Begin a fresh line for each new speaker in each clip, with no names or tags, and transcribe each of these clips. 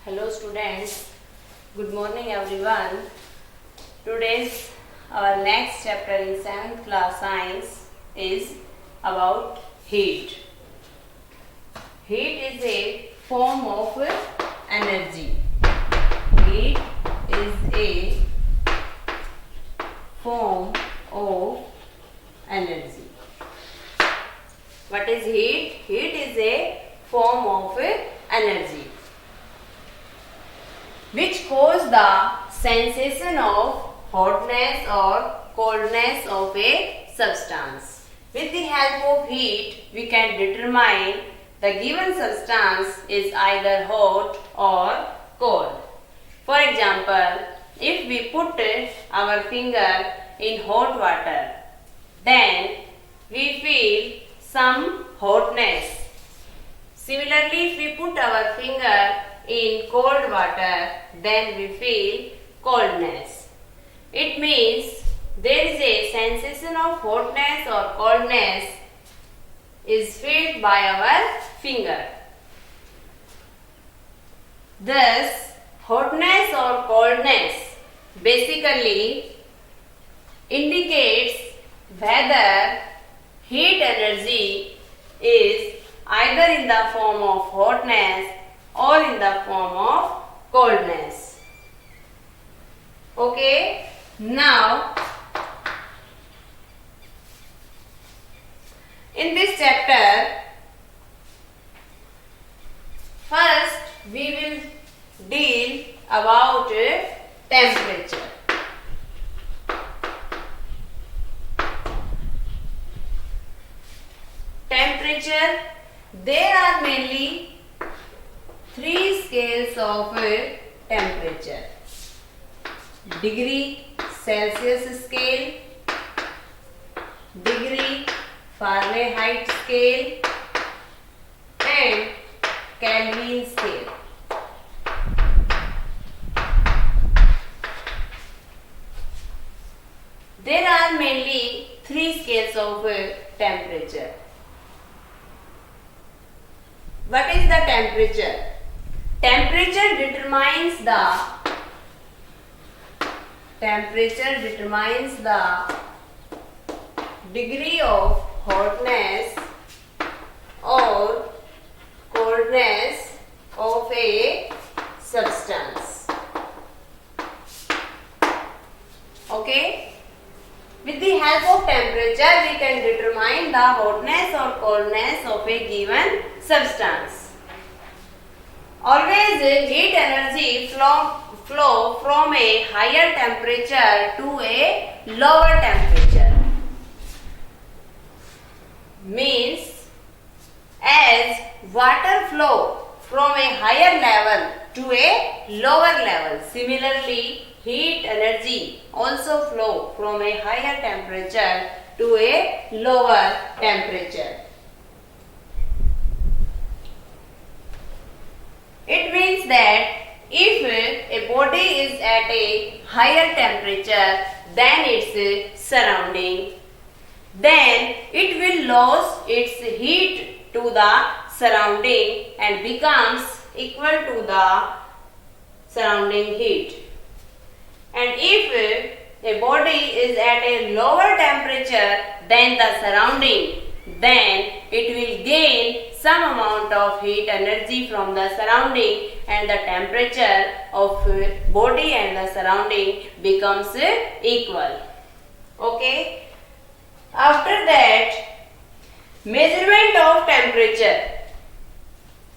Hello students, good morning everyone. Today's our next chapter in 7th class science is about heat. Heat is a form of energy. Heat is a form of energy. What is heat? Heat is a form of energy which cause the sensation of hotness or coldness of a substance. With the help of heat, we can determine the given substance is either hot or cold. For example, if we put our finger in hot water, then we feel some hotness. Similarly, if we put our finger in cold water, then we feel coldness. It means there is a sensation of hotness or coldness is felt by our finger. Thus, hotness or coldness basically indicates whether heat energy is either in the form of hotness or in the form of coldness. Okay, now in this chapter, first we will deal about temperature. Temperature, there are mainly three scales of temperature: degree Celsius scale, degree Fahrenheit scale, and Kelvin scale. There are mainly three scales of temperature. What is the temperature? Temperature determines the degree of hotness or coldness of a substance. Okay? With the help of temperature, we can determine the hotness or coldness of a given substance. Always heat energy flow from a higher temperature to a lower temperature. Means as water flow from a higher level to a lower level, similarly heat energy also flow from a higher temperature to a lower temperature. It means that if a body is at a higher temperature than its surrounding, then it will lose its heat to the surrounding and becomes equal to the surrounding heat. And if a body is at a lower temperature than the surrounding, then it will gain some amount of heat energy from the surrounding and the temperature of body and the surrounding becomes equal. Okay. After that, measurement of temperature.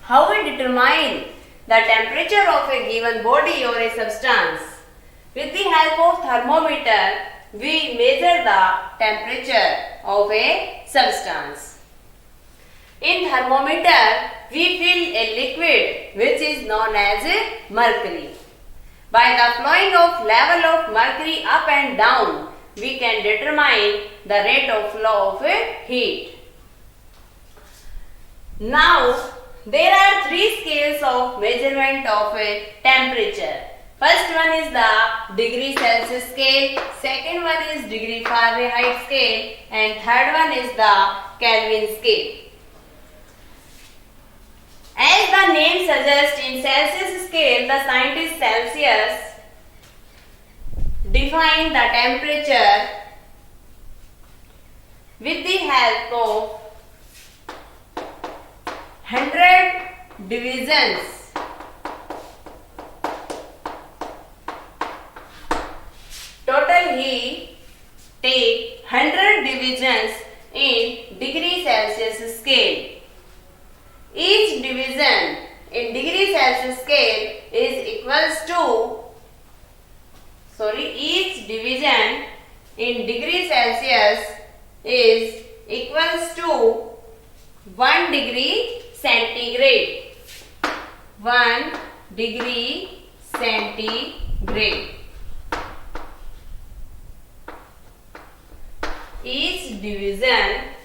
How we determine the temperature of a given body or a substance? With the help of thermometer, we measure the temperature of a substance. In thermometer, we fill a liquid which is known as mercury. By the flowing of level of mercury up and down, we can determine the rate of flow of heat. Now, there are three scales of measurement of temperature. First one is the degree Celsius scale, second one is degree Fahrenheit scale, and third one is the Kelvin scale. As the name name suggests, in Celsius scale, the scientist Celsius define the temperature with the help of 100 divisions. Total he take 100 divisions in degree Celsius scale. Each division in degree Celsius scale is equals to each division in degree Celsius is equals to 1 degree centigrade. 1 degree centigrade. Each division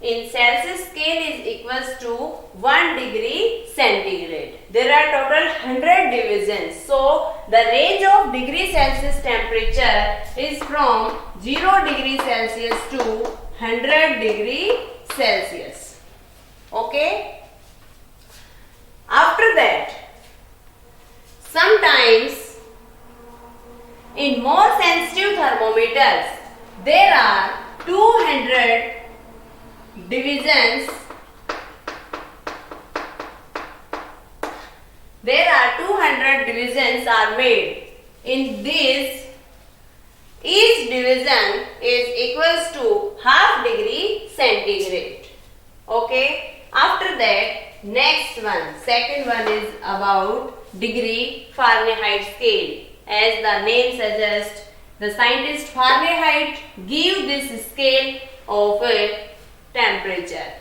in Celsius scale is equals to 1 degree centigrade. There are total 100 divisions. So, the range of degree Celsius temperature is from 0 degree Celsius to 100 degree Celsius. Okay? After that, sometimes in more sensitive thermometers, there are 200 divisions. There are 200 divisions are made. In this, each division is equals to half degree centigrade. Okay. After that, next one, second one is about degree Fahrenheit scale. As the name suggests, the scientist Fahrenheit give this scale of temperature.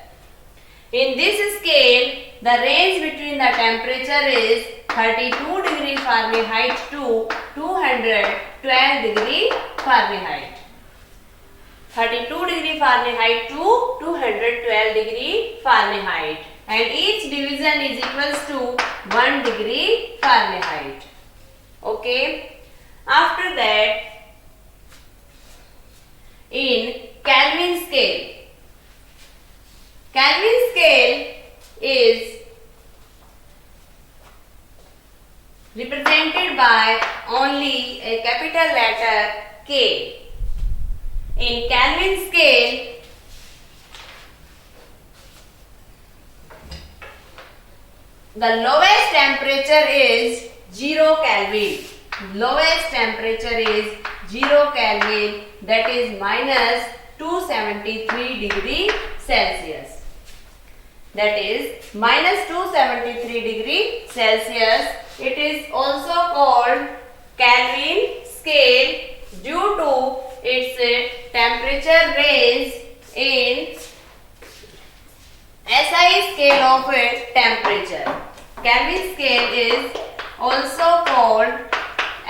In this scale, the range between the temperature is 32 degree Fahrenheit to 212 degree Fahrenheit. 32 degree Fahrenheit to 212 degree Fahrenheit. And each division is equals to 1 degree Fahrenheit. Okay. After that, in Kelvin scale. Kelvin scale is represented by only a capital letter K. In Kelvin scale, the lowest temperature is 0 Kelvin. Lowest temperature is 0 Kelvin, that is minus 273 degree Celsius. That is minus 273 degree Celsius. It is also called Kelvin scale due to its temperature range in SI scale of temperature. Kelvin scale is also called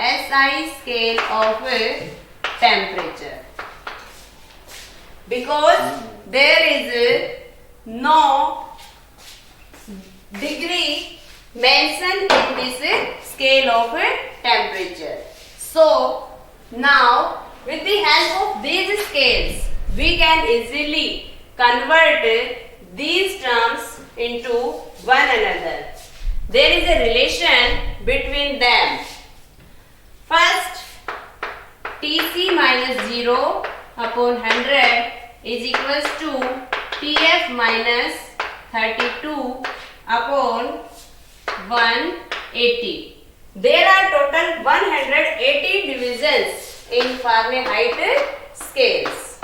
SI scale of temperature because there is no degree mentioned in this scale of temperature. So now with the help of these scales we can easily convert these terms into one another. There is a relation between them. First, Tc minus 0 upon 100 is equals to Tf minus 32 upon 180. There are total 180 divisions in Fahrenheit scales.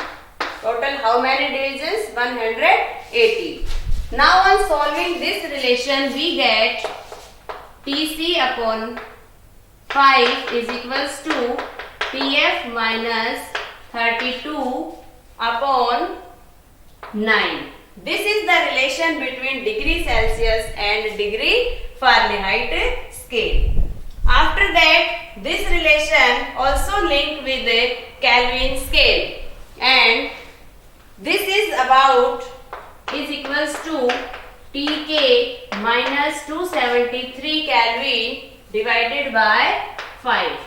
Total how many divisions? 180. Now on solving this relation we get Tc upon 5 is equals to Tf minus 32 upon 9. This is the relation between degree Celsius and degree Fahrenheit scale. After that, this relation also linked with the Kelvin scale, and this is about is equals to Tk minus 273 Kelvin divided by 5.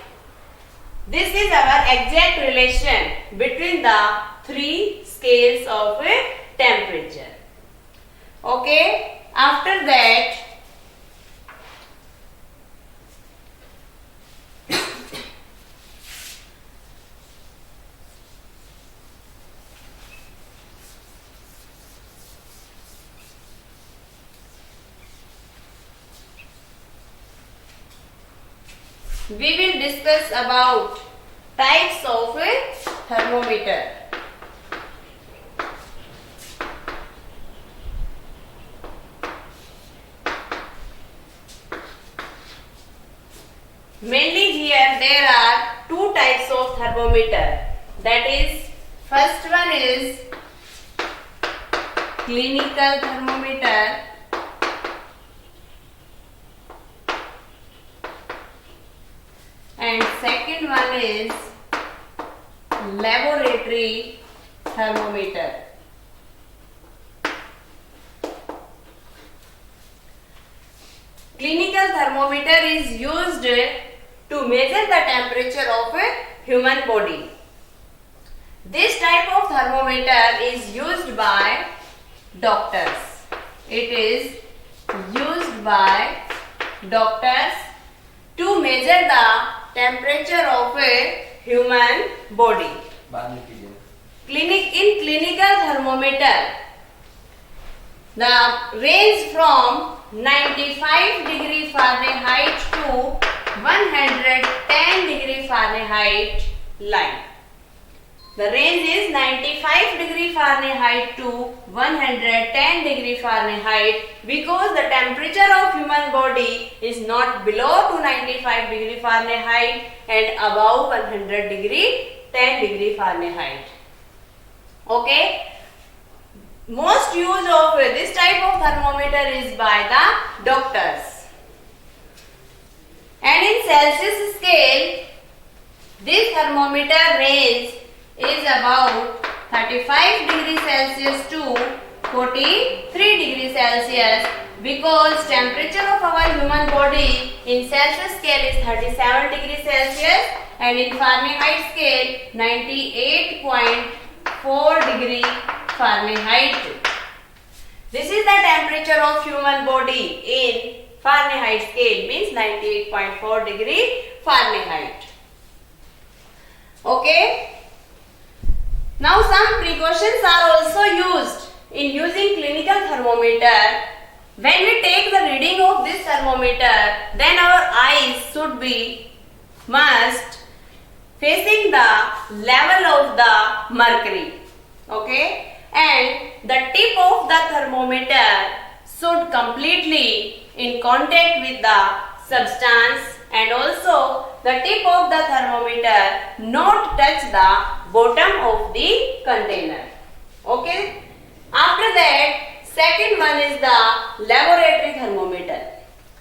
This is our exact relation between the three scales of temperature. Okay. After that, we will discuss about types of a thermometer. Mainly here there are two types of thermometer. That is, first one is clinical thermometer, and second one is laboratory thermometer. Clinical thermometer is used to measure the temperature of a human body. This type of thermometer is used by doctors. It is used by doctors to measure the temperature of a human body. In clinical thermometer, the range from 95 degree Fahrenheit to 110 degree Fahrenheit line. The range is 95 degree Fahrenheit to 110 degree Fahrenheit because the temperature of human body is not below to 95 degree Fahrenheit and above 100 degree 10 degree Fahrenheit. Okay. Most use of this type of thermometer is by the doctors. And in Celsius scale, this thermometer range is about 35 degrees Celsius to 43 degrees Celsius because temperature of our human body in Celsius scale is 37 degrees Celsius and in Fahrenheit scale 98.4 degree Fahrenheit. This is the temperature of human body in Fahrenheit scale, means 98.4 degree Fahrenheit. Okay. Now some precautions are also used in using clinical thermometer. When we take the reading of this thermometer, then our eyes should be must facing the level of the mercury. Okay. And the tip of the thermometer should completely in contact with the substance, and also the tip of the thermometer not touch the bottom of the container. Okay. After that, second one is the laboratory thermometer.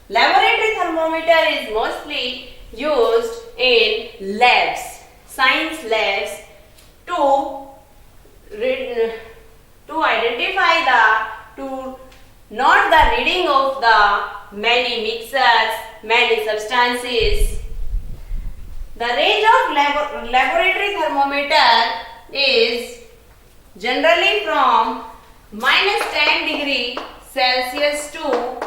Laboratory thermometer is mostly used in labs, science labs to note the reading of the many mixtures, many substances. The range of laboratory thermometer is generally from -10 degree Celsius to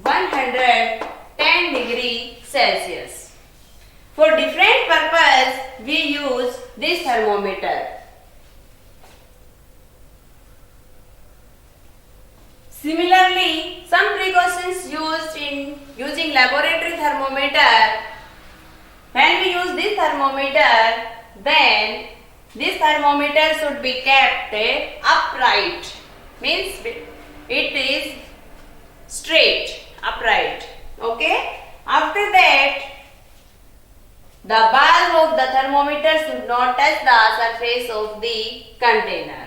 110 degree Celsius. For different purpose, we use this thermometer. Similarly, some precautions used in using laboratory thermometer. When we use this thermometer, then this thermometer should be kept upright. Means it is straight, upright. Okay. After that, the bulb of the thermometer should not touch the surface of the container,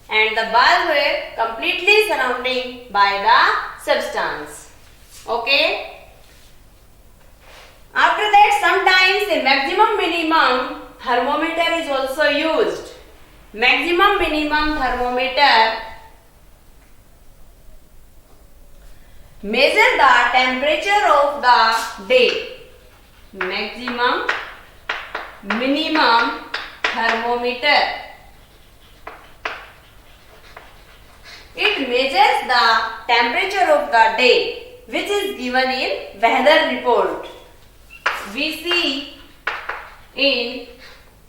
and the bulb completely surrounding by the substance. Okay. After that, sometimes a maximum minimum thermometer is also used. Maximum minimum thermometer measure the temperature of the day. Maximum minimum thermometer. It measures the temperature of the day, which is given in weather report. We see in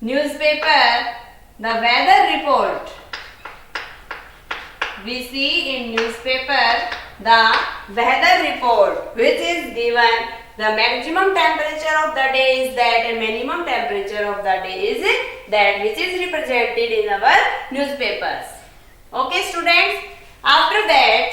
newspaper the weather report. We see in newspaper the weather report, which is given The maximum temperature of the day is that, and minimum temperature of the day is that, which is represented in our newspapers. Okay, students. After that,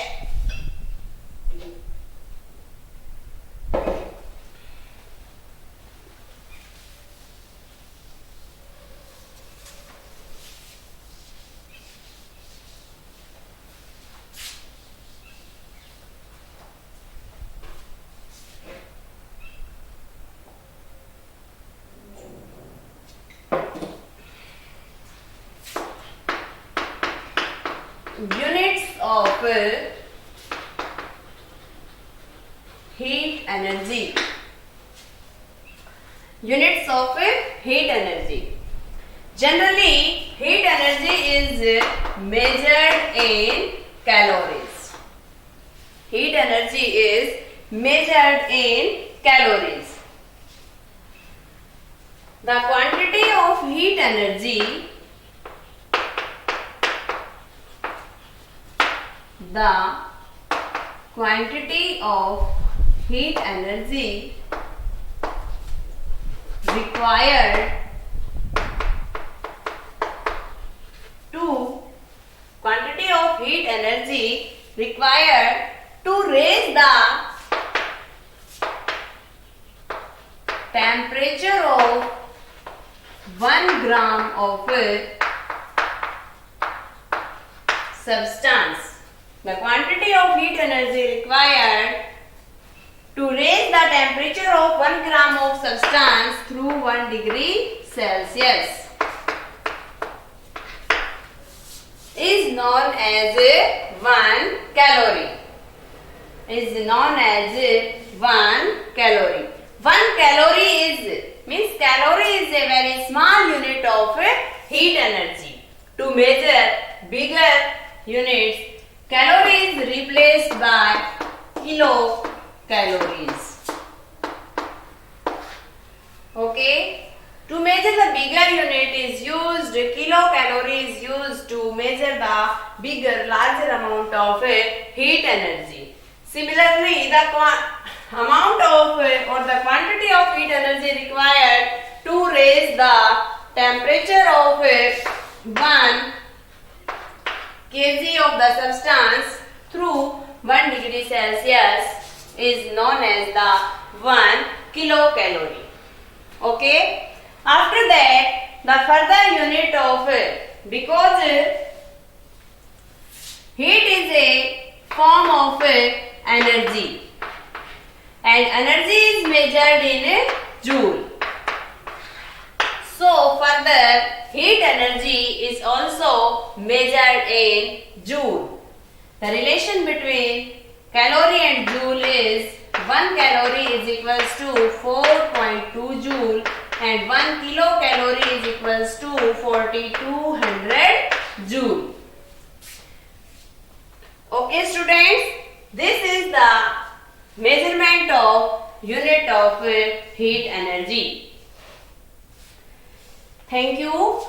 units of heat energy. Units of heat energy. Generally, heat energy is measured in calories. Heat energy is measured in calories. The quantity of heat energy, the quantity of heat energy required to raise the temperature of 1 gram of substance. The quantity of heat energy required to raise the temperature of 1 gram of substance through 1 degree Celsius is known as 1 calorie. Is known as 1 calorie. 1 calorie means calorie is a very small unit of heat energy. To measure bigger units, calorie is replaced by kilocalories. Okay. To measure the bigger unit is used, kilocalorie is used to measure the larger amount of heat energy. Similarly, the amount of or the quantity of heat energy required to raise the temperature of 1 kg of the substance through 1 degree Celsius is known as the 1 kilocalorie. Okay. After that, the further unit of, because heat is a form of energy and energy is measured in joule. So further, heat energy is also measured in joule. The relation between calorie and joule is 1 calorie is equals to 4.2 joule and 1 kilocalorie is equals to 4200 joule. Okay students, this is the measurement of unit of heat energy. Thank you.